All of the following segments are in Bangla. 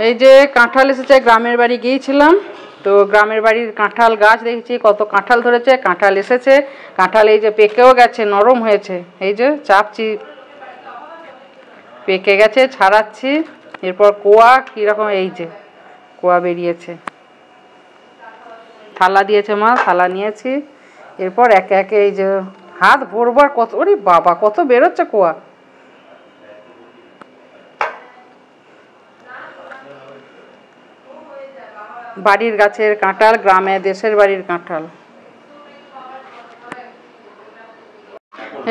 এই যে কাঁঠাল এসেছে, গ্রামের বাড়ি গিয়েছিলাম, তো গ্রামের বাড়ির কাঁঠাল গাছ দেখেছি কত কাঁঠাল ধরেছে, কাঁঠাল এসেছে, কাঁঠাল এই যে পেকেও গেছে, নরম হয়েছে, এই যে চাপছি পেকে গেছে, ছাড়াচ্ছি, এরপর কোয়া কীরকম, এই যে কোয়া বেরিয়েছে, থালা দিয়েছে মা, থালা নিয়েছি, এরপর একে একে এই যে হাত ভরবার কত, ওরে বাবা কত বেরোচ্ছে কোয়া। বাড়ির গাছের কাঁঠাল, গ্রামে দেশের বাড়ির কাঁঠাল।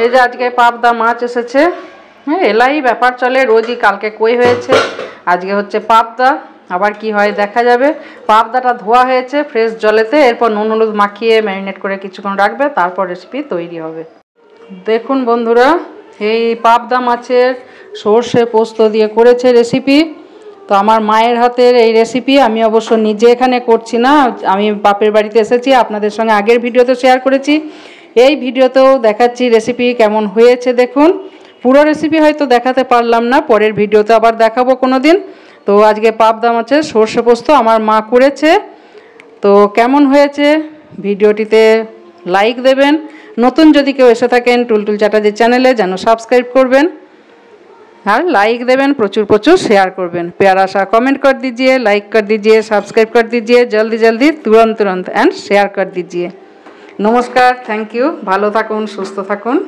এই যে আজকে পাবদা মাছ এসেছে, হ্যাঁ এলাই ব্যাপার চলে, রোজই, কালকে কই হয়েছে, আজকে হচ্ছে পাবদা, আবার কি হয় দেখা যাবে। পাবদাটা ধোয়া হয়েছে ফ্রেশ জলেতে, এরপর নুন হলুদ মাখিয়ে ম্যারিনেট করে কিছুক্ষণ রাখবে, তারপর রেসিপি তৈরি হবে। দেখুন বন্ধুরা, এই পাবদা মাছের সর্ষে পোস্ত দিয়ে করেছে রেসিপি। তো আমার মায়ের হাতের এই রেসিপি, আমি অবশ্য নিজে এখানে করছি না, আমি বাপের বাড়িতে এসেছি, আপনাদের সঙ্গে আগের ভিডিওতে শেয়ার করেছি, এই ভিডিওতেও দেখাচ্ছি রেসিপি কেমন হয়েছে। দেখুন, পুরো রেসিপি হয়তো দেখাতে পারলাম না, পরের ভিডিওতে আবার দেখাবো কোনো দিন। তো আজকে পাবদা মাছের সর্ষে পোস্ত আমার মা করেছে, তো কেমন হয়েছে ভিডিওটিতে লাইক দেবেন, নতুন যদি কেউ এসে থাকেন টুলটুল চ্যাটার্জি চ্যানেলে যেন সাবস্ক্রাইব করবেন, और लाइक देवें, प्रचुर प्रचुर शेयर करबें, प्यारा सा कमेंट कर दीजिए, लाइक कर दीजिए, सब्सक्राइब कर दीजिए, जल्दी जल्दी तुरंत तुरंत एंड शेयर कर दीजिए। नमस्कार, थैंक यू, भालो थाकुन, सुस्थ थाकुन।